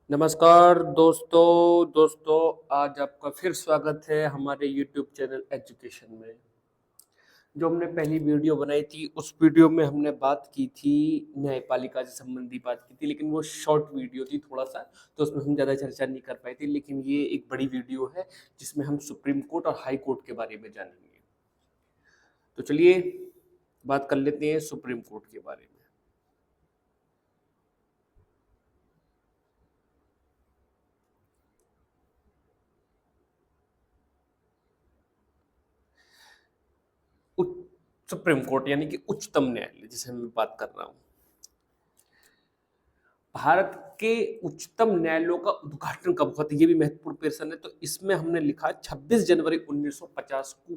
नमस्कार दोस्तों आज आपका फिर स्वागत है हमारे यूट्यूब चैनल एजुकेशन में। जो हमने पहली वीडियो बनाई थी उस वीडियो में हमने बात की थी न्यायपालिका से संबंधी बात की थी, लेकिन वो शॉर्ट वीडियो थी थोड़ा सा, तो उसमें हम ज़्यादा चर्चा नहीं कर पाए थे। लेकिन ये एक बड़ी वीडियो है जिसमें हम सुप्रीम कोर्ट और हाई कोर्ट के बारे में जानेंगे। तो चलिए बात कर लेते हैं सुप्रीम कोर्ट के बारे में। सुप्रीम कोर्ट यानी कि उच्चतम न्यायालय जिसे मैं बात कर रहा हूँ। भारत के उच्चतम न्यायालयों का उद्घाटन कब हुआ था, ये भी महत्वपूर्ण प्रश्न है। तो इसमें हमने लिखा 26 जनवरी 1950 को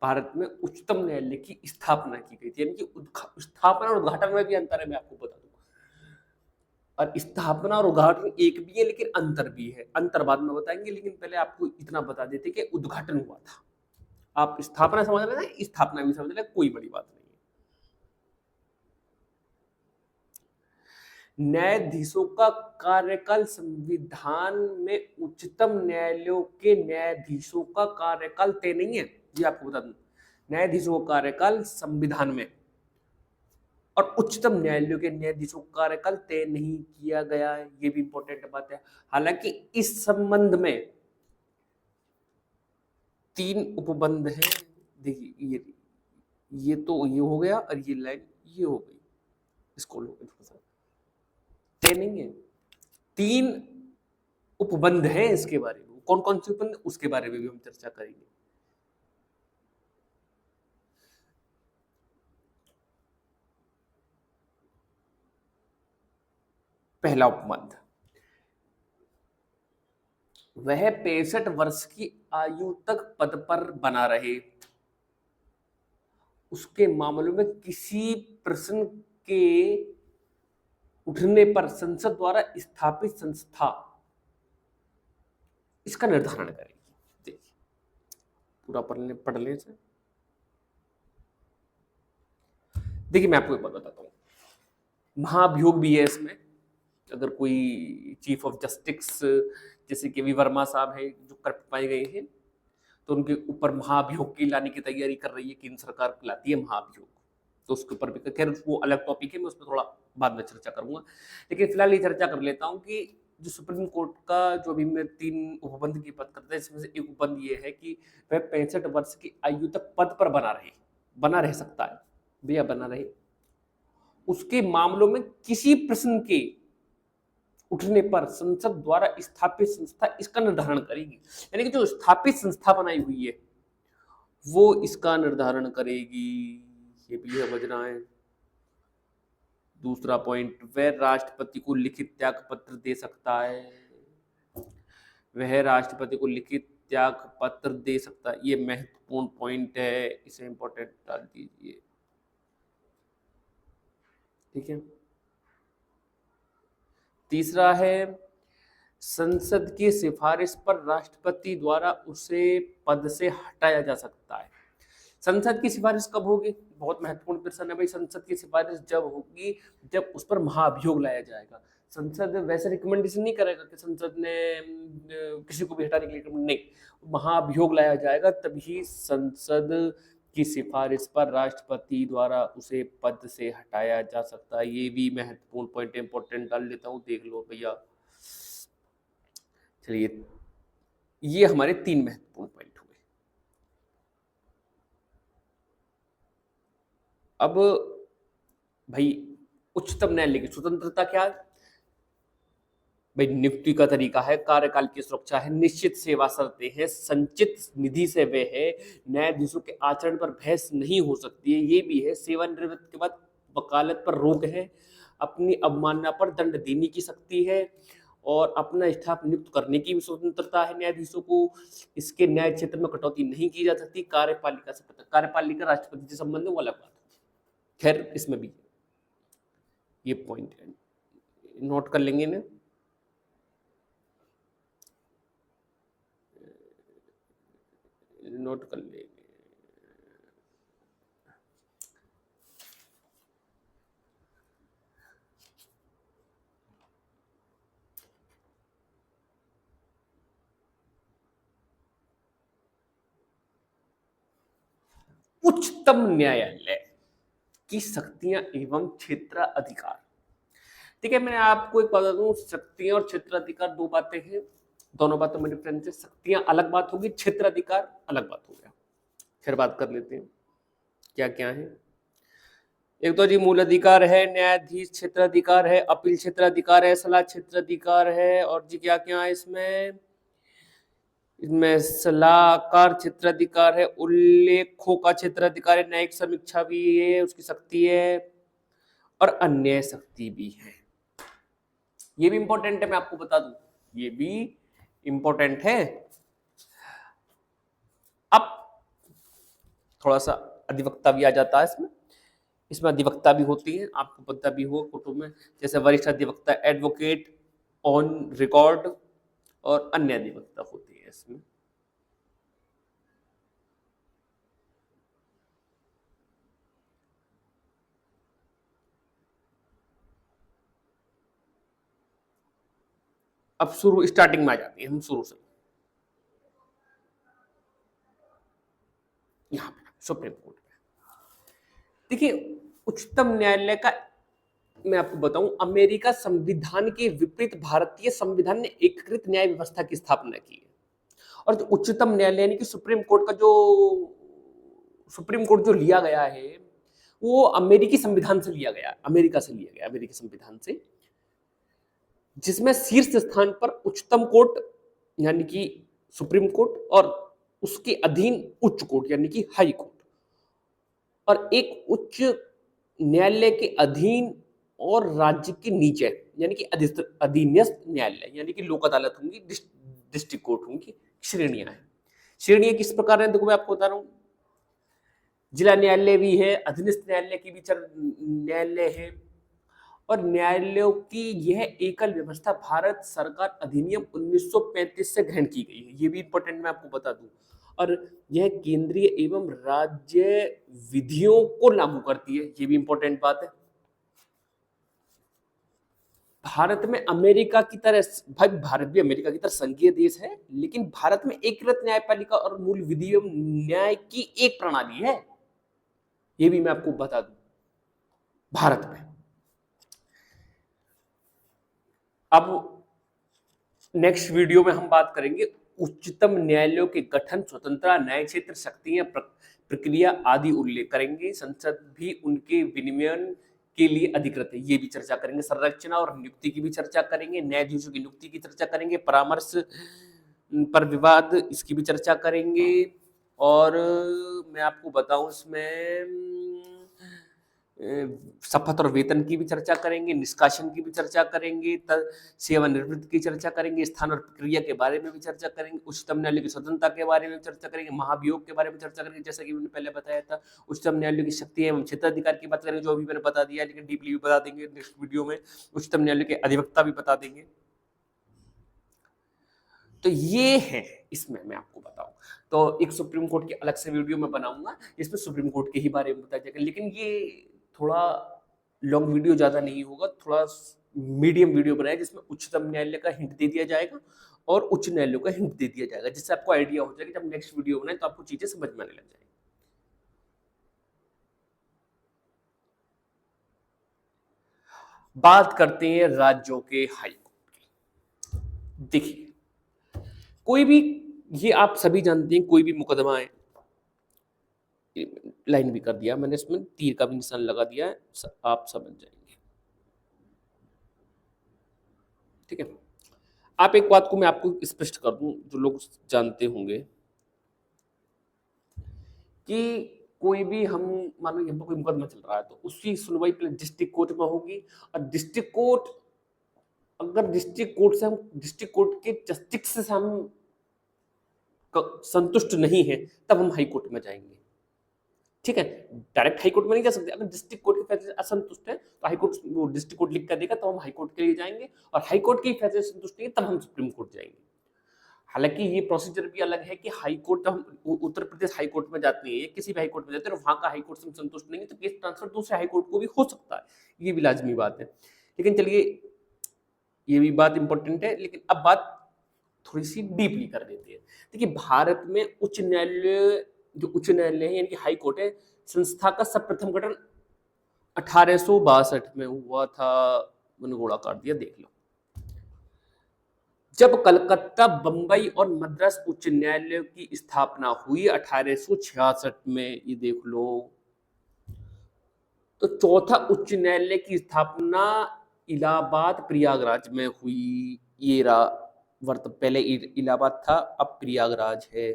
भारत में उच्चतम न्यायालय की स्थापना की गई थी। यानी कि स्थापना और उद्घाटन में भी अंतर है, मैं आपको बता दूं। और स्थापना और उद्घाटन एक भी है लेकिन अंतर भी है, अंतर बाद में बताएंगे। लेकिन पहले आपको इतना बता देते कि उद्घाटन हुआ था। आप स्थापना समझ रहे हैं, स्थापना भी समझ रहे हैं, कोई बड़ी बात नहीं। न्यायाधीशों का कार्यकाल संविधान में उच्चतम न्यायालयों के न्यायाधीशों का कार्यकाल तय नहीं है, ये आपको बता दूं। न्यायाधीशों का कार्यकाल संविधान में और उच्चतम न्यायालयों के न्यायाधीशों का कार्यकाल तय नहीं किया गया है, ये भी इंपॉर्टेंट बात है। हालांकि इस संबंध में 3 उपबंध हैं। देखिए ये तो ये हो गया और ये लाइन ये हो गई, इसको थोड़ा सा तय नहीं है। 3 उपबंध हैं इसके बारे में। कौन कौन से उपबंध, उसके बारे में भी हम चर्चा करेंगे। पहला उपबंध, वह 65 वर्ष की आयु तक पद पर बना रहे। उसके मामलों में किसी प्रश्न के उठने पर संसद द्वारा स्थापित संस्था इसका निर्धारण करेगी। देखिए पूरा पढ़ ले से। देखिए मैं आपको एक बात बताता हूँ, महाभियोग भी है इसमें। अगर कोई चीफ ऑफ जस्टिस जैसे के वी वर्मा साहब है जो कर पाए गए हैं, तो उनके ऊपर महाभियोग की लाने की तैयारी कर रही है, केंद्र सरकार लाती है महाभियोग। तो उसके ऊपर भी खैर वो अलग टॉपिक है, मैं उस पर थोड़ा बाद में चर्चा करूंगा। लेकिन फिलहाल ये चर्चा कर लेता हूँ कि जो सुप्रीम कोर्ट का जो अभी मैं 3 उपबंध की बात करता है, इसमें से एक उपबंध ये है कि वह 65 वर्ष की आयु तक पद पर बना रह सकता है, भैया बना रहे। उसके मामलों में किसी प्रश्न के उठने पर संसद द्वारा स्थापित संस्था इसका निर्धारण करेगी। यानी कि जो स्थापित संस्था बनाई हुई है वो इसका निर्धारण करेगी, ये भी समझना है। दूसरा पॉइंट, वह राष्ट्रपति को लिखित त्याग पत्र दे सकता है। वह राष्ट्रपति को लिखित त्याग पत्र दे सकता है, ये महत्वपूर्ण पॉइंट है, इसे इंपॉर्टेंट डाल दीजिए। ठीक है। तीसरा है, संसद की सिफारिश पर राष्ट्रपति द्वारा उसे पद से हटाया जा सकता है। संसद की सिफारिश कब होगी, बहुत महत्वपूर्ण प्रश्न है भाई। संसद की सिफारिश जब होगी जब उस पर महाभियोग लाया जाएगा। संसद वैसे रिकमेंडेशन नहीं करेगा कि संसद ने किसी को भी हटाने के लिए नहीं, महाभियोग लाया जाएगा तभी संसद की सिफारिश पर राष्ट्रपति द्वारा उसे पद से हटाया जा सकता है। ये भी महत्वपूर्ण पॉइंट, इंपॉर्टेंट डाल लेता हूँ, देख लो भैया। चलिए ये हमारे 3 महत्वपूर्ण पॉइंट हुए। अब भाई उच्चतम न्यायालय की स्वतंत्रता क्या है भाई? नियुक्ति का तरीका है, कार्यकाल की सुरक्षा है, निश्चित सेवा शर्तें हैं, संचित निधि से वे है, न्यायाधीशों के आचरण पर बहस नहीं हो सकती है, ये भी है। सेवानिवृत्ति के बाद वकालत पर रोक है, अपनी अवमानना पर दंड देने की शक्ति है, और अपना स्टाफ नियुक्त करने की भी स्वतंत्रता है न्यायाधीशों को। इसके न्याय क्षेत्र में कटौती नहीं की जा सकती। कार्यपालिका से पता, कार्यपालिका राष्ट्रपति से संबंध है, वो अलग बात है। खैर इसमें भी ये पॉइंट है, नोट कर लेंगे ना। नोट कर लेंगे। उच्चतम न्यायालय की शक्तियां एवं क्षेत्राधिकार। ठीक है, मैं आपको एक बता दूं, शक्तियां और क्षेत्राधिकार दो बातें हैं, दोनों बातों में डिफरेंस है। शक्तियां अलग बात होगी, क्षेत्राधिकार अलग बात हो गया। फिर बात कर लेते हैं क्या क्या है। एक तो जी मूल अधिकार है, न्यायाधीश क्षेत्राधिकार है, अपील क्षेत्राधिकार है, सलाह क्षेत्राधिकार है, और जी क्या क्या है इसमें, इसमें सलाहकार क्षेत्राधिकार है, उल्लेखों का क्षेत्राधिकार है, न्यायिक समीक्षा भी है, उसकी शक्ति है, और अन्य शक्ति भी है। ये भी इंपॉर्टेंट है, मैं आपको बता दूं, ये भी इंपॉर्टेंट है। अब थोड़ा सा अधिवक्ता भी आ जाता है इसमें। इसमें अधिवक्ता भी होती है, आपको पता भी हो कोर्टों में, जैसे वरिष्ठ अधिवक्ता, एडवोकेट ऑन रिकॉर्ड, और अन्य अधिवक्ता होती है इसमें। अब शुरू स्टार्टिंग में आ जाती है, हम शुरू से यहाँ पे सुप्रीम कोर्ट में देखिए। उच्चतम न्यायालय का मैं आपको बताऊं, अमेरिका संविधान के विपरीत भारतीय संविधान ने एकीकृत न्याय व्यवस्था की स्थापना की है। और जो उच्चतम न्यायालय यानी कि सुप्रीम कोर्ट का जो सुप्रीम कोर्ट जो लिया गया है वो अमेरिकी संविधान से लिया गया, अमेरिका से लिया गया, अमेरिकी संविधान से, जिसमें शीर्ष स्थान पर उच्चतम कोर्ट यानी कि सुप्रीम कोर्ट और उसके अधीन उच्च कोर्ट यानी कि हाई कोर्ट, और एक उच्च न्यायालय के अधीन और राज्य के नीचे यानी कि अधीनस्थ न्यायालय यानी कि लोक अदालत होंगी, डिस्ट्रिक्ट कोर्ट होंगी, श्रेणियां हैं। श्रेणियां किस प्रकार हैं देखो मैं आपको बता रहा हूं, जिला न्यायालय भी है, अधीनस्थ न्यायालय की भी न्यायालय है, और न्यायालयों की यह एकल व्यवस्था भारत सरकार अधिनियम 1935 से ग्रहण की गई है। ये भी इंपॉर्टेंट मैं आपको बता दूं, और यह केंद्रीय एवं राज्य विधियों को लागू करती है। ये भी इंपॉर्टेंट बात है। भारत में अमेरिका की तरह, भाई भारत भी अमेरिका की तरह संघीय देश है, लेकिन भारत में एकीकृत न्यायपालिका और मूल विधि एवं न्याय की एक प्रणाली है। ये भी मैं आपको बता दूं भारत में। अब नेक्स्ट वीडियो में हम बात करेंगे उच्चतम न्यायालयों के गठन, स्वतंत्रता, न्याय क्षेत्र, शक्तियां, प्रक्रिया आदि उल्लेख करेंगे। संसद भी उनके विनियमन के लिए अधिकृत है, ये भी चर्चा करेंगे। संरचना और नियुक्ति की भी चर्चा करेंगे, न्यायाधीशों की नियुक्ति की चर्चा करेंगे, परामर्श पर विवाद इसकी भी चर्चा करेंगे, और मैं आपको बताऊं इसमें शपथ और वेतन की भी चर्चा करेंगे, निष्कासन की भी चर्चा करेंगे, सेवानिवृत्ति की चर्चा करेंगे, स्थान और प्रक्रिया के बारे में भी चर्चा करेंगे, उच्चतम न्यायालय की स्वतंत्रता के बारे में चर्चा करेंगे, महाभियोग के बारे में चर्चा करेंगे, जैसा कि मैंने पहले बताया था। उच्चतम न्यायालय की शक्ति एवं क्षेत्राधिकार की बात करेंगे, जो अभी मैंने बता दिया, लेकिन डीपली भी बता देंगे नेक्स्ट वीडियो में। उच्चतम न्यायालय के अधिवक्ता भी बता देंगे। तो ये है, इसमें मैं आपको बताऊं तो एक सुप्रीम कोर्ट की अलग से वीडियो में बनाऊंगा, इसमें सुप्रीम कोर्ट के ही बारे में बताया जाएगा, लेकिन ये थोड़ा लॉन्ग वीडियो ज्यादा नहीं होगा, थोड़ा मीडियम वीडियो बनाया जिसमें उच्चतम न्यायालय का हिंट दे दिया जाएगा और उच्च न्यायालय का हिंट दे दिया जाएगा, जिससे आपको आइडिया हो जाएगा जब नेक्स्ट वीडियो बनाए तो आपको चीजें समझ में आने लग जाएगी। बात करते हैं राज्यों के हाई कोर्ट की। देखिए कोई भी, ये आप सभी जानते हैं, कोई भी मुकदमा है, लाइन भी कर दिया मैंने, इसमें तीर का भी निशान लगा दिया है, आप समझ जाएंगे। ठीक है, आप एक बात को मैं आपको स्पष्ट कर दूं, जो लोग जानते होंगे कि कोई भी, हम मान लो यहाँ पर कोई मुकदमा चल रहा है तो उसकी सुनवाई पहले डिस्ट्रिक्ट कोर्ट में होगी, और डिस्ट्रिक्ट कोर्ट, अगर डिस्ट्रिक्ट कोर्ट से हम, डिस्ट्रिक्ट कोर्ट के जस्टिस से हम संतुष्ट नहीं है तब हम हाई कोर्ट में जाएंगे। ठीक है, डायरेक्ट हाई कोर्ट में नहीं जा सकते। अगर डिस्ट्रिक्ट कोर्ट के फैसले से असंतुष्ट है तो हाई कोर्ट, वो डिस्ट्रिक्ट कोर्ट लिख कर देगा तो हम हाई कोर्ट के लिए जाएंगे, और हाई कोर्ट के फैसले से संतुष्ट नहीं है तब हम सुप्रीम कोर्ट जाएंगे। हालांकि ये प्रोसीजर भी अलग है कि हाई कोर्ट, हम उत्तर प्रदेश हाई कोर्ट में जाते हैं, किसी भी हाई कोर्ट में जाते हैं, वहां का हाई कोर्ट से हम संतुष्ट नहीं है तो केस ट्रांसफर दूसरे हाई कोर्ट को भी हो सकता है, ये भी लाजमी बात है। लेकिन चलिए ये भी बात इंपॉर्टेंट है, लेकिन अब बात थोड़ी सी डीपली कर देते हैं। देखिए भारत में उच्च न्यायालय जो उच्च न्यायालय है यानी कि हाई कोर्ट है, संस्था का सर्वप्रथम गठन 1862 में हुआ था। मैंने घोड़ा काट दिया, देख लो। जब कलकत्ता, बंबई और मद्रास उच्च न्यायालय की स्थापना हुई 1866 में, ये देख लो। तो चौथा उच्च न्यायालय की स्थापना इलाहाबाद प्रयागराज में हुई। ये पहले इलाहाबाद था, अब प्रयागराज है।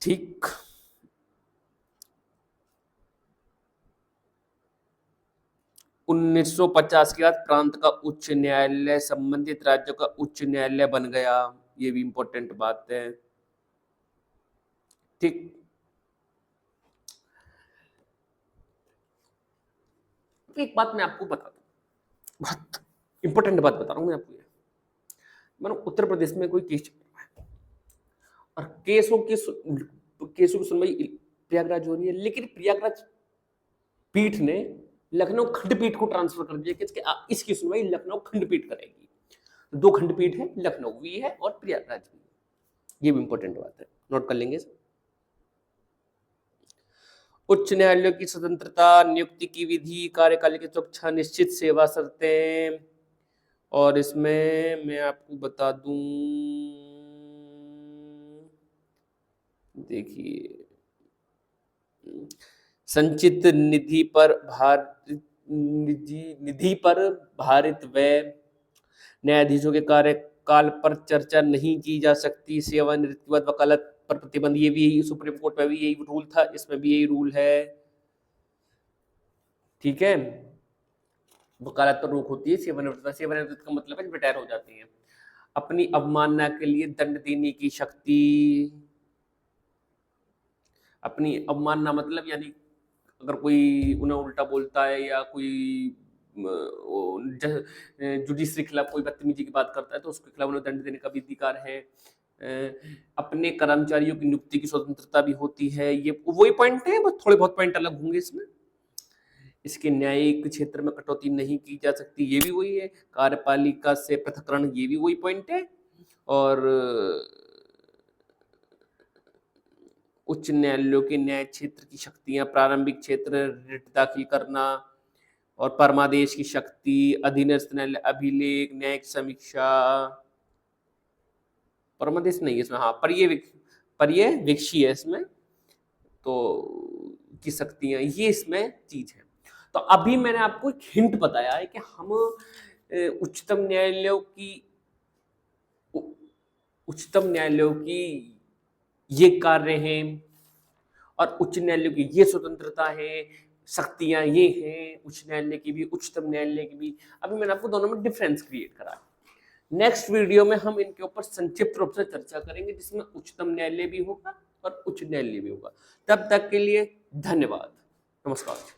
ठीक। उन्नीस 1950 के बाद प्रांत का उच्च न्यायालय संबंधित राज्यों का उच्च न्यायालय बन गया। ये भी इंपॉर्टेंट बात है। ठीक। एक बात मैं आपको बता दूं, बहुत इंपॉर्टेंट बात बता रहा हूं मैं आपको। मानो उत्तर प्रदेश में कोई केस चल रहा है और केसों की सुनवाई प्रयागराज हो रही है, लेकिन प्रयागराज पीठ ने लखनऊ खंडपीठ को ट्रांसफर कर दिया कि इसकी सुनवाई लखनऊ खंडपीठ करेगी। दो खंडपीठ है, लखनऊ भी है और प्रयागराज भी। ये भी इंपॉर्टेंट बात है, नोट कर लेंगे। उच्च न्यायालयों की स्वतंत्रता, नियुक्ति की विधि, कार्यकाल की सुरक्षा, निश्चित सेवा शर्तें। और इसमें मैं आपको बता दूं, देखिए, संचित निधि पर भारित व्यय, न्यायाधीशों के कार्यकाल पर चर्चा नहीं की जा सकती, सेवानिवृत्ति के बाद वकालत पर प्रतिबंध। ये भी सुप्रीम कोर्ट में भी यही रूल था, इसमें भी यही रूल है। ठीक है, वकालत पर रोक होती है। सेवानिवृत्ति का मतलब है रिटायर हो जाती है। अपनी अवमानना के लिए दंड देने की शक्ति। अपनी अवमानना मतलब यानी अगर कोई उन्हें उल्टा बोलता है या कोई जुडिशरी के खिलाफ कोई बदतमीजी की बात करता है तो उसके खिलाफ उन्हें दंड देने का भी अधिकार है। अपने कर्मचारियों की नियुक्ति की स्वतंत्रता भी होती है। ये वही पॉइंट है, बस थोड़े बहुत पॉइंट अलग होंगे इसमें। इसके न्यायिक क्षेत्र में कटौती नहीं की जा सकती, ये भी वही है। कार्यपालिका से पृथक्करण, ये भी वही पॉइंट है। और उच्च न्यायालयों के न्याय क्षेत्र की शक्तियां, प्रारंभिक क्षेत्र, रिट दाखिल करना और परमादेश की शक्ति, अधीनस्थ न्यायालय, अभिलेख, न्यायिक समीक्षा। परमादेश नहीं है इसमें, हाँ पर्यवेक्षी है इसमें, तो की शक्तियां, ये इसमें चीज है। तो अभी मैंने आपको एक हिंट बताया है कि हम उच्चतम न्यायालयों की ये कार्य हैं और उच्च न्यायालयों की ये स्वतंत्रता है, शक्तियां ये हैं उच्च न्यायालय की भी, उच्चतम न्यायालय की भी। अभी मैंने आपको दोनों में डिफरेंस क्रिएट करा है। नेक्स्ट वीडियो में हम इनके ऊपर संक्षिप्त रूप से चर्चा करेंगे, जिसमें उच्चतम न्यायालय भी होगा और उच्च न्यायालय भी होगा। तब तक के लिए धन्यवाद, नमस्कार।